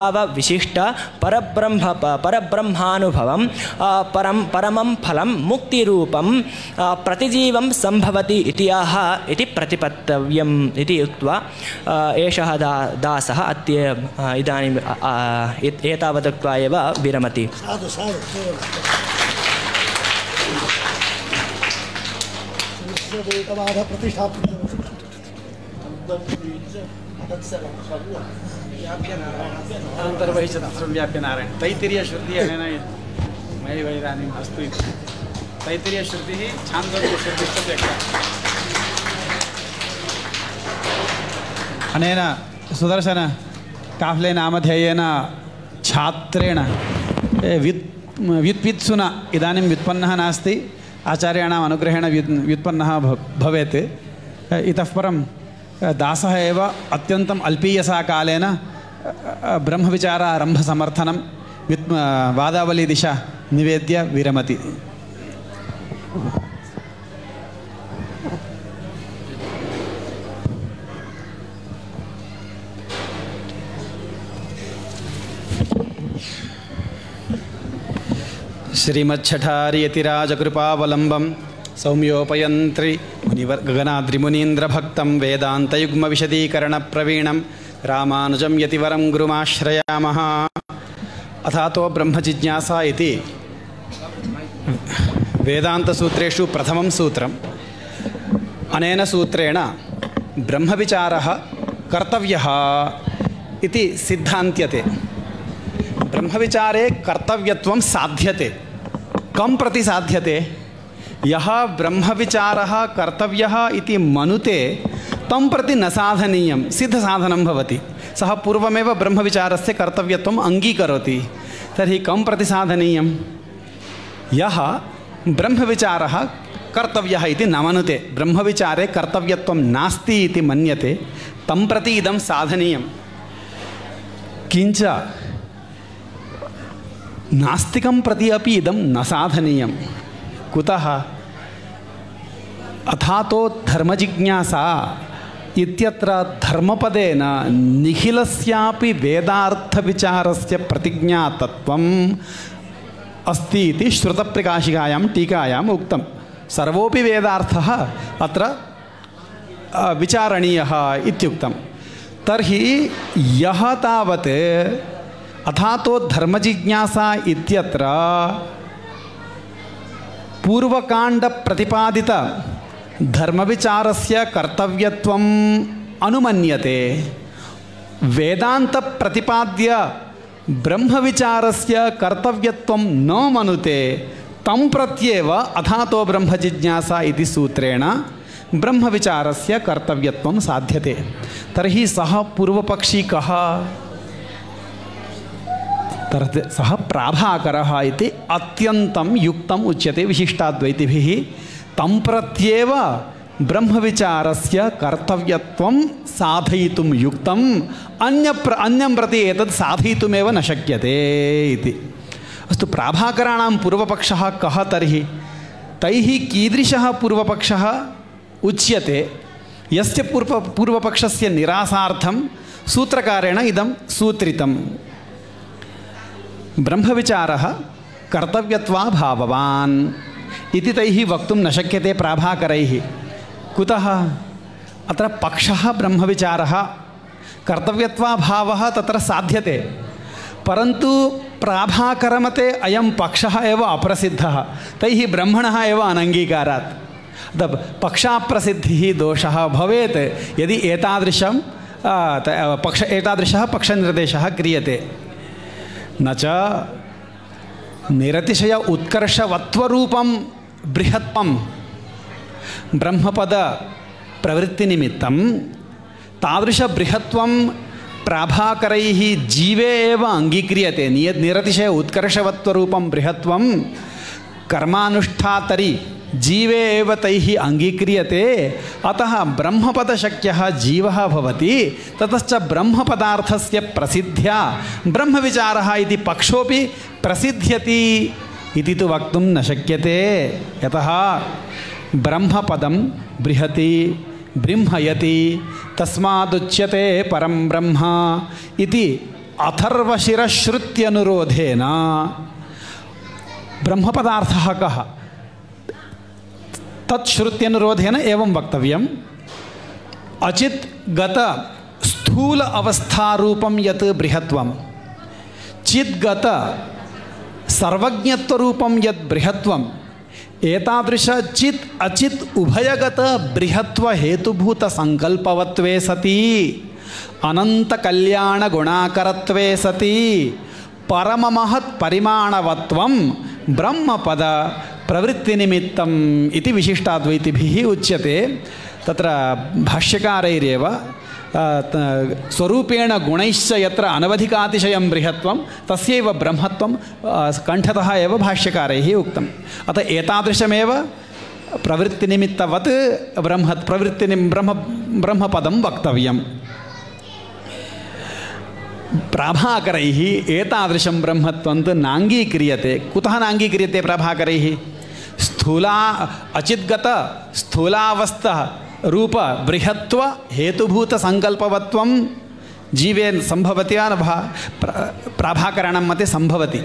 विशिष्ट परब्रह्मानुभवं परमं फलं मुक्तिरूपं प्रतिजीवं सम्भवति इति प्रतिपत्तव्यम् इति उक्त्वा एषः दासः अद्य इदानीम् एतावत् उक्त्वा एव विरमति। व्याप्य नारायण तैत्तिरीय श्रुति मयि वैरानीम् अस्तु इति तैत्तिरीय श्रुतिः छान्दोग्य श्रुतिश्च त्यक्ता। अनेन सुदर्शन काफ्ले नामधेयेन छात्रेण व्युत्पित्सुना इदानीं व्युत्पन्नः नास्ति, आचार्याणाम् अनुग्रहेण व्युत्पन्नः भवेत्। इतः परं दासः एव अत्यन्तम् अल्पीयसा कालेन ब्रह्मविचारारम्भसमर्थनं वादावलीदिशा निवेद्य विरमति। श्रीमच्छठारियतिराजकृपावलम्बं सौम्योपयन्त्री गगनाद्रिमुनीन्द्रभक्तं वेदान्तयुग्मविशदीकरणप्रवीणं रामानुजं यतिवरं गुरुमाश्रयामः। अथातो ब्रह्मजिज्ञासा इति वेदान्तसूत्रेषु प्रथमं सूत्रम्। अनेन सूत्रेण ब्रह्मविचारः कर्तव्यः इति सिद्धान्त्यते। ब्रह्मविचारे कर्तव्यत्वं साध्यते। कं प्रति साध्यते? यः ब्रह्मविचारः कर्तव्यः इति मनुते तं प्रति न साधनीयं, सिद्धसाधनं भवति। सः पूर्वमेव ब्रह्मविचारस्य कर्तव्यत्वम् अङ्गीकरोति। तर्हि कं प्रति साधनीयं? यः ब्रह्मविचारः कर्तव्यः इति न मनुते, ब्रह्मविचारे कर्तव्यत्वं नास्ति इति मन्यते, तं प्रति इदं साधनीयं। किञ्च नास्तिकं प्रति अपि इदं न साधनीयं। कुतः? अथातो धर्मजिज्ञासा इत्यत्र धर्मपदेन निखिलस्यापि वेदार्थविचारस्य प्रतिज्ञातत्वम् अस्ति इति श्रुतप्रकाशिकायां टीकायाम् उक्तं। सर्वोपि वेदार्थः अत्र विचारणीयः इत्युक्तं। तर्हि यः तावत् अथातो धर्मजिज्ञासा इत्यत्र पूर्वकाण्डप्रतिपादित धर्मविचारस्य कर्तव्यत्वम् अनुमन्यते, वेदान्तप्रतिपाद्य ब्रह्मविचारस्य कर्तव्यत्वं न मनुते, तं प्रत्येव अथातो ब्रह्मजिज्ञासा इति सूत्रेण ब्रह्मविचारस्य कर्तव्यत्वं साध्यते। तर्हि सः पूर्वपक्षी कः? सः प्राभाकरः इति अत्यन्तं युक्तम् उच्यते विशिष्टाद्वैतिभिः। तं प्रत्येव ब्रह्मविचारस्य कर्तव्यत्वं साधयितुं युक्तम्, अन्यं प्रति एतत् साधयितुमेव न शक्यते इति। अस्तु, प्राभाकराणां पूर्वपक्षः कः तर्हि? तैः कीदृशः पूर्वपक्षः उच्यते? यस्य पूर्वपक्षस्य निरासार्थं सूत्रकारेण इदं सूत्रितम्। ब्रह्मविचारः कर्तव्यत्वाभाववान् इति तैः वक्तुं न शक्यते प्राभाकरैः। कुतः? अत्र पक्षः ब्रह्मविचारः कर्तव्यत्वाभावः तत्र साध्यते, परन्तु प्राभाकरमते अयं पक्षः एव अप्रसिद्धः, तैः ब्रह्मणः एव अनङ्गीकारात्। पक्षाप्रसिद्धिः दोषः भवेत् यदि एतादृशः पक्षनिर्देशः क्रियते। न च निरतिशय उत्कर्षवत्वरूपं बृहत्त्वं ब्रह्मपद प्रवृत्तिनिमित्तं तादृशबृहत्त्वं प्राभाकरैः जीवे एव अङ्गीक्रियते। निरतिशय उत्कर्षवत्वरूपं बृहत्त्वं कर्मानुष्ठातरि जीवे एव तैः अङ्गीक्रियते। अतः ब्रह्मपदशक्यः जीवः भवति। ततश्च ब्रह्मपदार्थस्य प्रसिद्ध्या ब्रह्मविचारः इति पक्षोपि प्रसिद्ध्यति इति तु वक्तुं न शक्यते। यतः ब्रह्मपदं बृहति बृंहयति तस्मादुच्यते परं ब्रह्म इति अथर्वशिरश्रुत्यनुरोधेन ब्रह्मपदार्थः कः तत्श्रुत्यनुरोधेन एवं वक्तव्यम् अचित् गत स्थूल अवस्थारूपं यत् बृहत्वं चिद्गत सर्वज्ञत्वरूपं यत् बृहत्वम् एतादृश चित् अचित् उभयगत बृहत्व हेतुभूत संकल्पवत्वे सति अनंत कल्याण गुणाकरत्वे सति परममहत् परिमाणवत्वं ब्रह्मपद प्रवृत्तिनिमित्तम् इति विशिष्टाद्वैतिभिः उच्यते। तत्र भाष्यकारैरेव स्वरूपेण गुणैश्च यत्र अनवधिकातिशयं बृहत्वं तस्यैव ब्रह्मत्वं कण्ठतः एव भाष्यकारैः उक्तम्। अतः एतादृशमेव प्रवृत्तिनिमित्तवत् ब्रह्मपदं वक्तव्यम्। प्राभाकरैः एतादृशं ब्रह्मत्वं तु नाङ्गीक्रियते। कुतः नाङ्गीक्रियते प्राभाकरैः? अचिद्गत स्थूलावस्थः रूप बृहत्व हेतुभूत संकल्पवत्वं जीवे संभवति न प्राभाकरणं मते संभवति।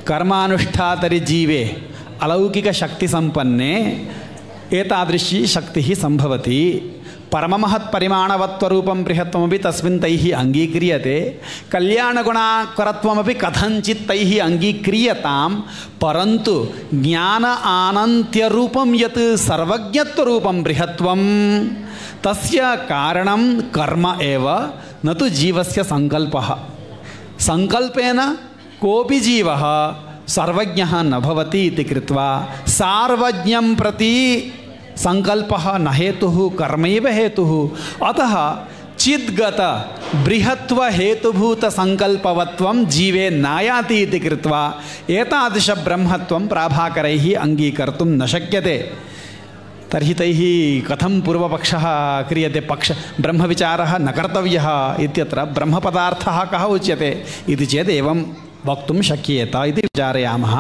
कर्मानुष्ठातरि जीवे अलौकिक शक्ति संपन्ने एतादृशी शक्तिः संभवति। परममहत् परिमाणवत्वरूपं बृहत्वमपि तस्मिन् तैः अङ्गीक्रियते। कल्याणगुणाकरत्वमपि कथञ्चित् तैः अङ्गीक्रियतां, परन्तु ज्ञान आनन्त्यरूपं यत् सर्वज्ञत्वरूपं बृहत्वं तस्य कारणं कर्म एव, न तु जीवस्य संकल्पः। संकल्पेन कोऽपि जीवः सर्वज्ञः न भवति इति कृत्वा सार्वज्ञं प्रति संकल्पः न हेतुः कर्मैव हेतुः। अतः चिद्गत बृहत्व हेतुभूत संकल्पवत्वं जीवे नायाति इति कृत्वा एतादृश ब्रह्मत्वं प्राभाकरैः अङ्गीकर्तुं न शक्यते। तर्हि तैः कथं पूर्वपक्षः क्रियते? ब्रह्मविचारः न कर्तव्यः इत्यत्र ब्रह्मपदार्थः कः उच्यते इति चेत् एवं वक्तुं शक्येत इति विचारयामः।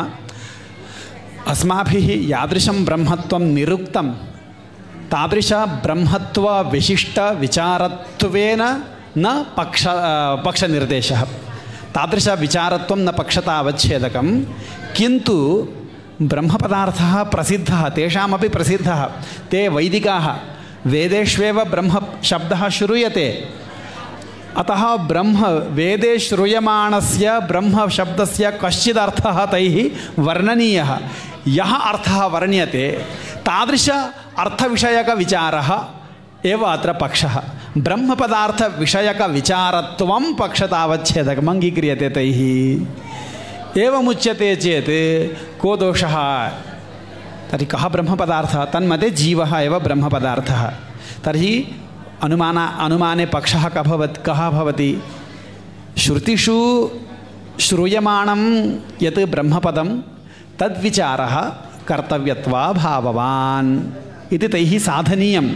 अस्माभिः यादृशं ब्रह्मत्वं निरुक्तं तादृश ब्रह्मत्व विशिष्ट विचारत्वेन न पक्षनिर्देशः। तादृश विचारत्वं न पक्षतावच्छेदकं, किन्तु ब्रह्मपदार्थः प्रसिद्धः, तेषामपि प्रसिद्धः। ते वैदिकाः, वेदेष्वेव ब्रह्म शब्दः श्रूयते। अतः ब्रह्म वेदे श्रूयमाणस्य ब्रह्म शब्दस्य कश्चिदर्थः तैः वर्णनीयः। यः अर्थः वर्ण्यते तादृश अर्थविषयकविचारः एव अत्र पक्षः। ब्रह्मपदार्थविषयकविचारत्वं पक्षतावच्छेदकम् अङ्गीक्रियते तैः। एवमुच्यते चेत् को दोषः? तर्हि कः ब्रह्मपदार्थः? तन्मध्ये जीवः एव ब्रह्मपदार्थः। तर्हि अनुमाने पक्षः कः भवति? श्रुतिषु श्रूयमाणं यत् ब्रह्मपदं तद्विचारः कर्तव्यत्वाभाववान् इति तैः साधनीयं,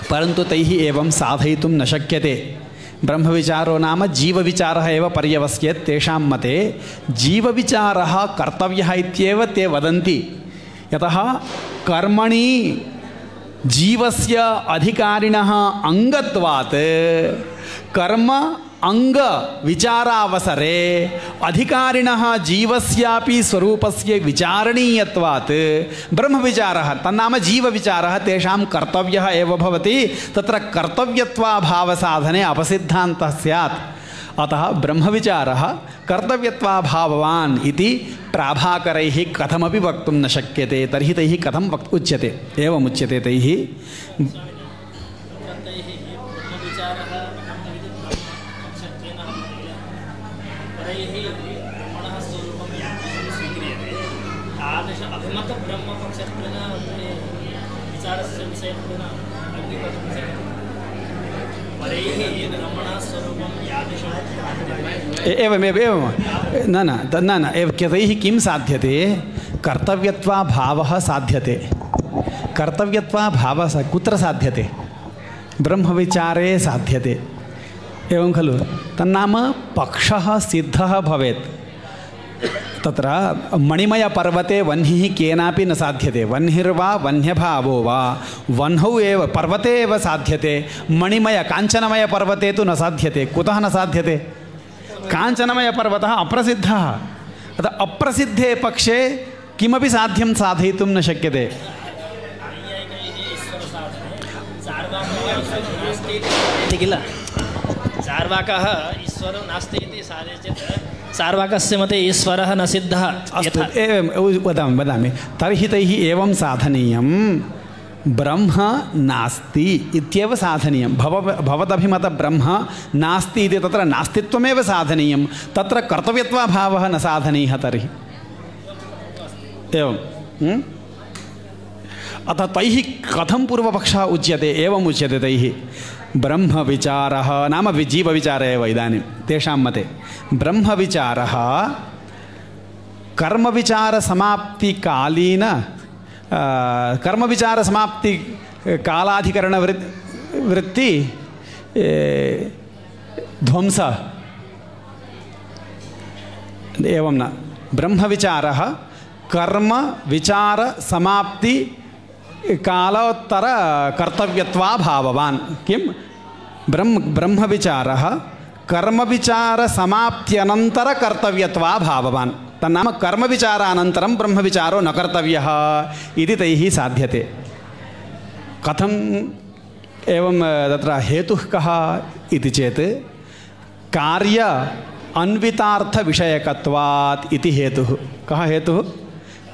परन्तु तैः एवं साधयितुं न शक्यते। ब्रह्मविचारो नाम जीवविचारः एव पर्यवस्येत्। तेषां मते जीवविचारः कर्तव्यः इत्येव ते वदन्ति। यतः कर्मणि जीवस्य अधिकारिणः अंगत्वात् कर्म अंग विचारावसरे अधिकारिणः जीवस्यापि स्वरूपस्य विचारणीयत्वात् ब्रह्मविचारः तन्नाम जीवविचारः तेषां कर्तव्यः एव भवति। तत्र कर्तव्यत्वाभावसाधने अपसिद्धान्तः स्यात्। अतः ब्रह्मविचारः कर्तव्यत्वाभाववान् इति प्राभाकरैः कथमपि वक्तुं न शक्यते। तर्हि तैः कथं उच्यते? एवमुच्यते तैः एवमेव न तैः किं साध्यते? कर्तव्यत्वाभावः साध्यते। कर्तव्यत्वाभावः कुत्र साध्यते? ब्रह्मविचारे साध्यते। एवं खलु? तन्नाम पक्षः सिद्धः भवेत्। तत्र मणिमयपर्वते वह्निः केनापि न साध्यते। वह्निर्वा वह्न्यभावो वा वह्नौ एव पर्वते एव साध्यते। मणिमय काञ्चनमयपर्वते तु न साध्यते। कुतः न साध्यते? काञ्चनमयपर्वतः अप्रसिद्धः, अतः अप्रसिद्धे पक्षे किमपि साध्यं साधयितुं न शक्यते। किल चार्वाकः ईश्वरो नास्ति इति साधे चेत् चार्वाकस्य मते ईश्वरः न सिद्धः। अस्तु, एवं वदामि तर्हि तैः एवं साधनीयं, ब्रह्म नास्ति इत्येव साधनीयं। भवदभिमत ब्रह्म नास्ति इति तत्र नास्तित्वमेव साधनीयं, तत्र कर्तव्यत्वाभावः न साधनीयः। तर्हि एवं अतः तैः कथं पूर्वपक्षः उच्यते? एवम् उच्यते तैः, ब्रह्मविचारः नाम जीवविचारः एव इदानीं तेषां मते। ब्रह्मविचारः कर्मविचारसमाप्तिकालीन कर्मविचारसमाप्तिकालाधिकरणवृत्ति ध्वंस एवं न। ब्रह्मविचारः कर्मविचारसमाप्ति कालोत्तर कर्तव्यत्वाभाववान्। किं ब्रह्मविचारः कर्मविचारसमाप्त्यनन्तर कर्तव्यत्वाभाववान्। तन्नाम कर्मविचारानन्तरं ब्रह्मविचारो न कर्तव्यः इति तैः साध्यते। कथम् एवं तत्र हेतुः कः इति चेत् कार्य अन्वितार्थविषयकत्वात् इति हेतुः। कः हेतुः?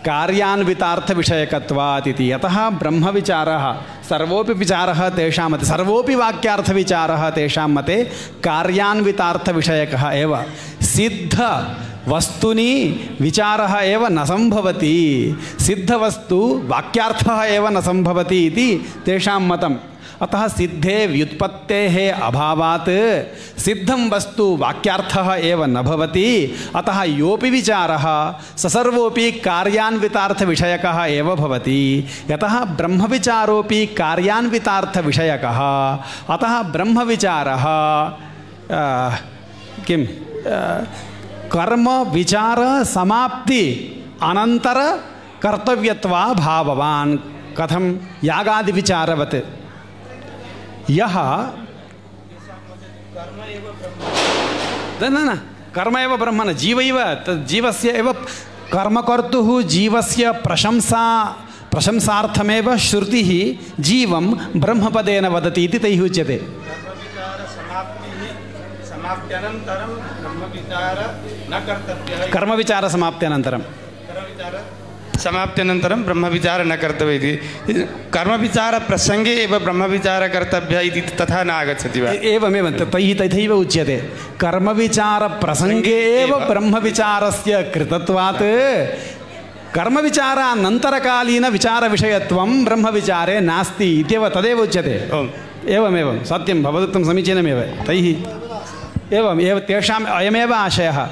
कार्यान्वितार्थविषयकत्वात् इति। यतः ब्रह्मविचारः सर्वोपि विचारः तेषां मते, सर्वोपि वाक्यार्थविचारः तेषां मते कार्यान्वितार्थविषयकः एव। सिद्धवस्तुनि विचारः एव न सम्भवति, सिद्धवस्तु वाक्यार्थः एव न सम्भवति इति तेषां मतम्। अतः सिद्धे व्युत्पत्तेः अभावात् सिद्धं वस्तु वाक्यार्थः एव न भवति। अतः योऽपि विचारः स सर्वोऽपि कार्यान्वितार्थविषयकः एव भवति। यतः ब्रह्मविचारोऽपि कार्यान्वितार्थविषयकः, अतः ब्रह्मविचारः किं कर्मविचारसमाप्ति अनन्तर कर्तव्यत्वाभाववान्। कथं? यागादिविचारवत्। यः न कर्म एव ब्रह्म न, जीवैव जीवस्य एव कर्मकर्तुः जीवस्य प्रशंसार्थमेव श्रुतिः जीवं ब्रह्मपदेन वदति इति तैः उच्यते। कर्मविचारसमाप्त्यनन्तरं समाप्त्यनन्तरं ब्रह्मविचार न कर्तव्य इति। कर्मविचारप्रसङ्गे एव ब्रह्मविचारः कर्तव्यः इति तथा न आगच्छति वा? एवमेव तैः तथैव उच्यते। कर्मविचारप्रसङ्गे एव ब्रह्मविचारस्य कृतत्वात् कर्मविचारानन्तरकालीनविचारविषयत्वं ब्रह्मविचारे नास्ति इत्येव तदेव उच्यते। एवमेवं सत्यं, भवदुक्तं समीचीनमेव। तैः एवं तेषाम् अयमेव आशयः।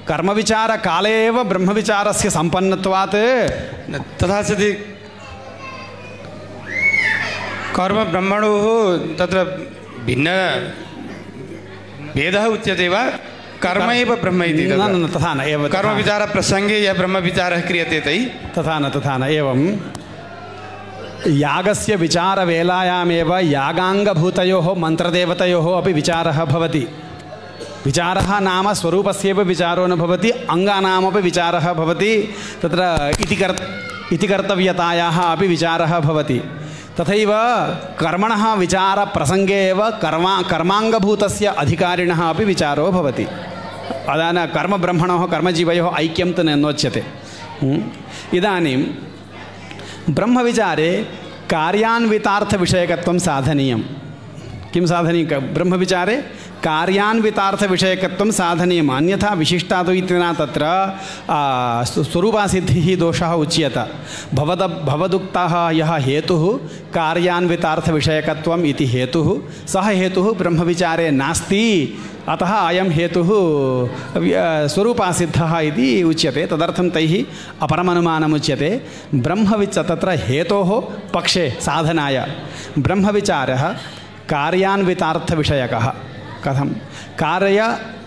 कर्मविचारकाले एव ब्रह्मविचारस्य सम्पन्नत्वात् तथा सति कर्मब्रह्मणोः तत्र भिन्न भेदः उच्यते वा? कर्म एव ब्रह्म इति? न तथा न एव। कर्मविचारप्रसङ्गे यः ब्रह्मविचारः क्रियते तथा न एवं यागस्य विचारवेलायामेव यागाङ्गभूतयोः मन्त्रदेवतयोः अपि विचारः भवति। विचारः नाम स्वरूपस्यैव विचारो न भवति, अङ्गानामपि विचारः भवति। तत्र इति कर्तव्यतायाः अपि विचारः भवति। तथैव कर्मणः विचारप्रसङ्गे एव कर्माङ्गभूतस्य अधिकारिणः अपि विचारो भवति। अदान कर्मब्रह्मणोः कर्मजीवयोः ऐक्यं तु नोच्यते। इदानीं ब्रह्मविचारे कार्यान्वितार्थविषयकत्वं साधनीयं। किं साधनीयं? ब्रह्मविचारे कार्यान्वितार्थविषयकत्वं साधनीयम्। अन्यथा विशिष्टाद्वैतिना तत्र स्वरूपासिद्धिः दोषः उच्यत। भवदुक्तः यः हेतुः कार्यान्वितार्थविषयकत्वम् इति हेतुः, सः हेतुः ब्रह्मविचारे नास्ति। अतः अयं हेतुः स्वरूपासिद्धः इति उच्यते। तदर्थं तैः अपरमनुमानमुच्यते। तत्र हेतोः पक्षे साधनाय ब्रह्मविचारः कार्यान्वितार्थविषयकः। कथं? कार्य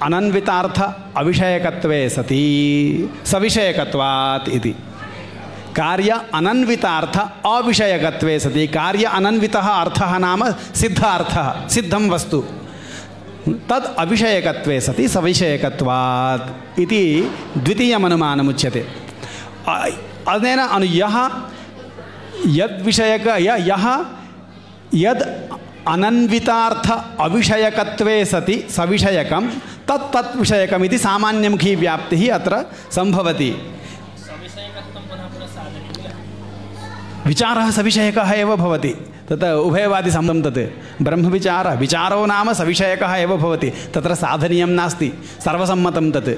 अनन्वितार्थ अविषयकत्वे सति सविषयकत्वात् इति। कार्य अनन्वितार्थ अविषयकत्वे सति। कार्य अनन्वितः अर्थः नाम सिद्धार्थः, सिद्धं वस्तु। तद् अविषयकत्वे सति सविषयकत्वात् इति द्वितीयमनुमानमुच्यते। अनेन यः यद्विषयक यः यद् अनन्वितार्थ अविषयकत्वे सति सविषयकं तत् विषयकमिति सामान्यमुखी व्याप्तिः अत्र सम्भवति। विचारः सविषयकः एव भवति। तत् उभयवादिसम्बन्धं तत् ब्रह्मविचारः विचारो नाम सविषयकः एव भवति। तत्र साधनीयं नास्ति, सर्वसम्मतं तत्।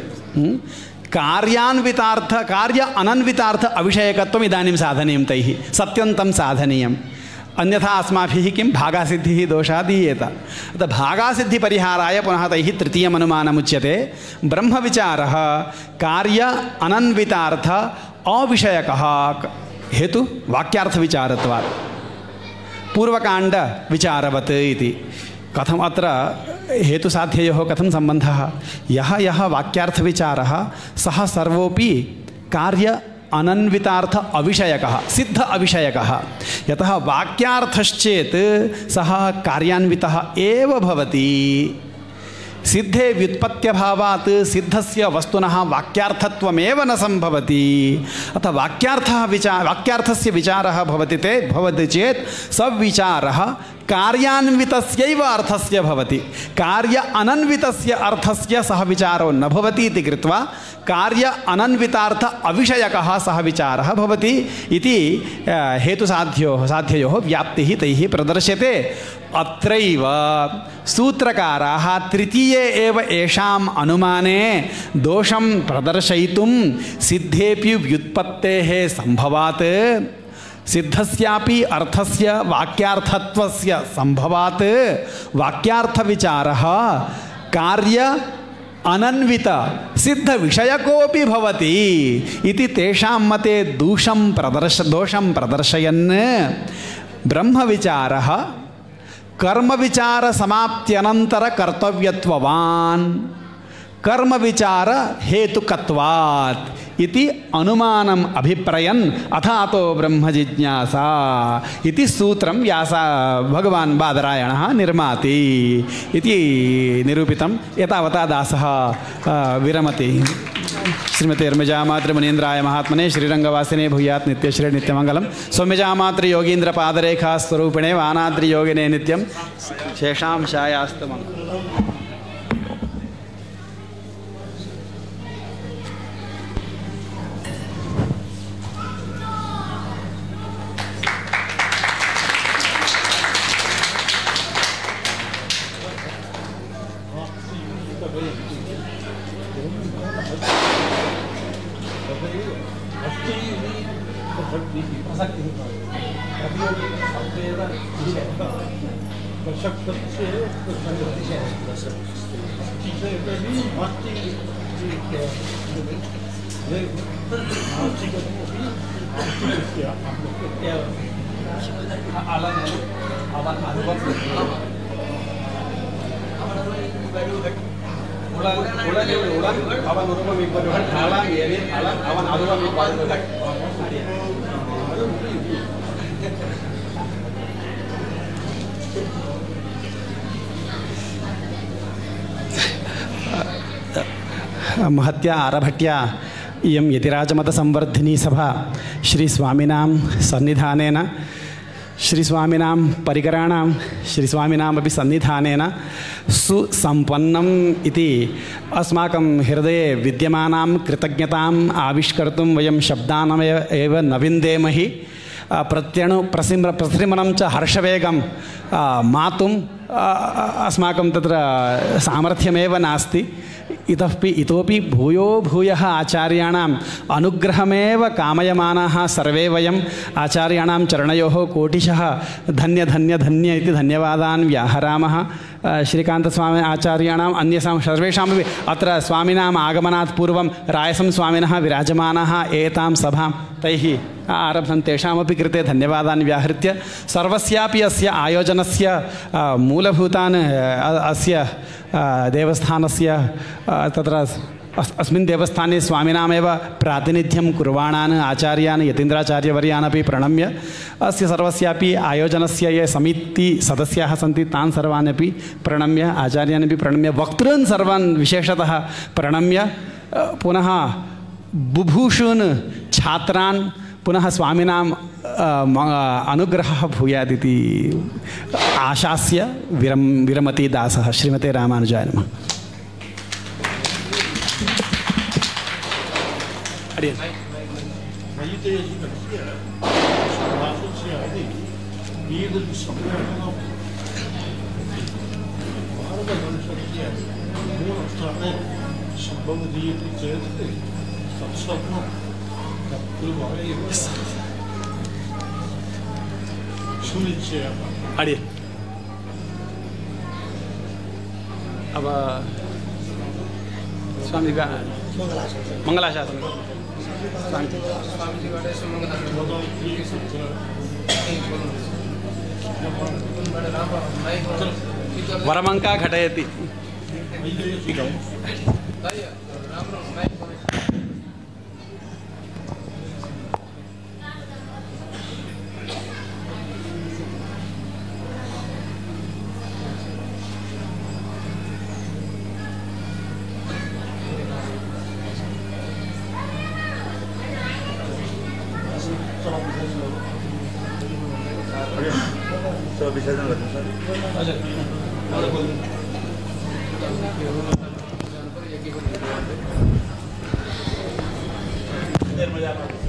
कार्य अनन्वितार्थ अविषयकत्वम् इदानीं साधनीयं तैः, सत्यन्तं साधनीयम्। अन्यथा अस्माभिः किं भागासिद्धिः दोषाः दीयेत। अतः भागासिद्धिपरिहाराय पुनः तैः तृतीयमनुमानमुच्यते। ब्रह्मविचारः कार्य अनन्वितार्थ अविषयकः हेतु वाक्यार्थविचारत्वात् पूर्वकाण्डविचारवत् इति। कथम् अत्र हेतुसाध्ययोः कथं सम्बन्धः? यः वाक्यार्थविचारः सः सर्वोऽपि कार्य अनन्वितार्थ अविषयकः सिद्ध अविषयकः। यतः वाक्यार्थश्चेत् सः कार्यान्वितः एव भवति। सिद्धे व्युत्पत्त्यभावात् सिद्धस्य वस्तुनः वाक्यार्थत्वमेव न सम्भवति। अतः वाक्यार्थस्य विचारः भवति चेत् सविचारः कार्यान्वितस्यैव अर्थस्य भवति। कार्य अनन्वितस्य अर्थस्य सः विचारो न भवति इति कृत्वा कार्य अनन्वितार्थ अविषयकः सः विचारः भवति इति हेतुसाध्ययोः व्याप्तिः तैः प्रदर्श्यते। अत्रैव सूत्रकाराः तृतीये एव येषाम् अनुमाने दोषं प्रदर्शयितुं सिद्धेऽपि व्युत्पत्तेः सम्भवात् सिद्धस्यापि अर्थस्य वाक्यार्थत्वस्य सम्भवात् वाक्यार्थविचारः कार्य अनन्वित सिद्धविषयकोऽपि भवति इति तेषां मते दोषं प्रदर्शयन् ब्रह्मविचारः कर्मविचारसमाप्त्यनन्तरकर्तव्यत्ववान् कर्मविचार हेतुकत्वात् इति अनुमानम् अभिप्रयन् अथातो ब्रह्मजिज्ञासा इति सूत्रं भगवान् बादरायणः निर्माति इति निरूपितं। एतावता दासः विरमति। श्रीमते अर्मजामातृमुनीन्द्राय महात्मने श्रीरङ्गवासिने भूयात् नित्यश्री नित्यमङ्गलं। सौम्यजामातृयोगीन्द्रपादरेखा स्वरूपिणे वानाद्रियोगिने नित्यं शेषां शायास्तु मङ्गलम्। महत्या आरभट्या इयं यतिराजमतसंवर्धिनी सभा श्रीस्वामिनां सन्निधानेन श्रीस्वामिनां परिकराणां श्रीस्वामिनामपि सन्निधानेन सुसम्पन्नम् इति अस्माकं हृदये विद्यमानां कृतज्ञताम् आविष्कर्तुं वयं शब्दानमेव न विन्देमहि। प्रसृमनं च हर्षवेगं मातुम् अस्माकं तत्र सामर्थ्यमेव नास्ति। इतोपि भूयः आचार्याणाम् अनुग्रहमेव कामयमानाः सर्वे वयम् आचार्याणां चरणयोः कोटिशः धन्य इति धन्यवादान् व्याहरामः। श्रीकान्तस्वामी आचार्याणाम् अन्येषां सर्वेषामपि अत्र स्वामिनाम् आगमनात् पूर्वं रायसं स्वामिनः विराजमानाः एतां सभां तैः आरब्धं तेषामपि कृते धन्यवादान् व्याहृत्य सर्वस्यापि अस्य आयोजनस्य मूलभूतान् अस्य देवस्थानस्य तत्र अस्मिन् देवस्थाने स्वामिनामेव प्रातिनिध्यं कुर्वाणान् आचार्यान् यतीन्द्राचार्यवर्यान् अपि प्रणम्य अस्य सर्वस्यापि आयोजनस्य ये समितिसदस्याः सन्ति तान् सर्वान् अपि प्रणम्य आचार्यान् अपि प्रणम्य वक्तॄन् सर्वान् विशेषतः प्रणम्य पुनः बुभूषून् छात्रान् पुनः स्वामिनाम् अनुग्रहः भूयादिति आशास्य विरमति दासः। श्रीमते रामानुजाय नमः। अड़ी अब स्वामी का मंगलाशासन वरमंका घटयति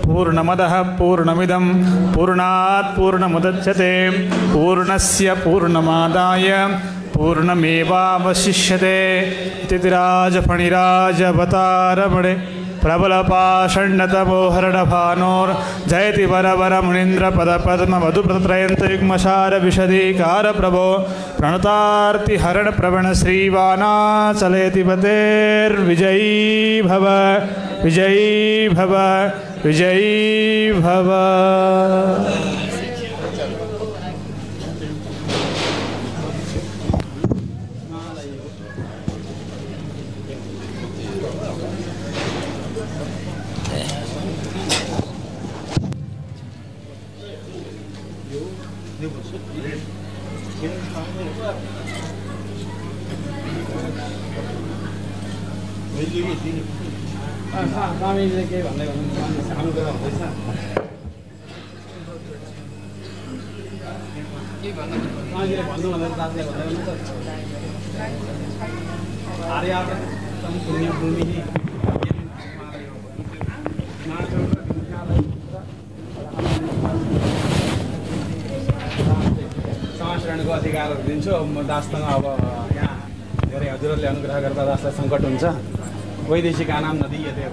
पूर्णमदः पूर्णमिदं पूर्णात् पूर्णमुदच्यते पूर्णस्य पूर्णमादाय पूर्णमेवावशिष्यते तिथिराजफणिराजवतारमणे प्रबलपाषण्डतमोहरणभानोर्जयति वरवरमुनीन्द्रपदपद्मवधुप्रत्रयन्तयुग्मसारविशदीकारप्रभो प्रणतार्तिहरणप्रवणश्रीवानाचलेति पतेर्विजयी भव विजयी भव विजयी भव। स्वामीले के भन्दै भन्नुहुन्छ सानो कुरा हुँदैछ के भन्नु स्वामीले भन्नु भनेर दाजुले भन्दै हुनुहुन्छ आर्यावर्तम पुण्यभूमि समाचरणको अधिकारहरू दिन्छु। म दाससँग अब यहाँ धेरै हजुरहरूले अनुग्रह गर्दा दासलाई सङ्कट हुन्छ। वैदेशिक नाम नदीयते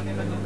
Gracias.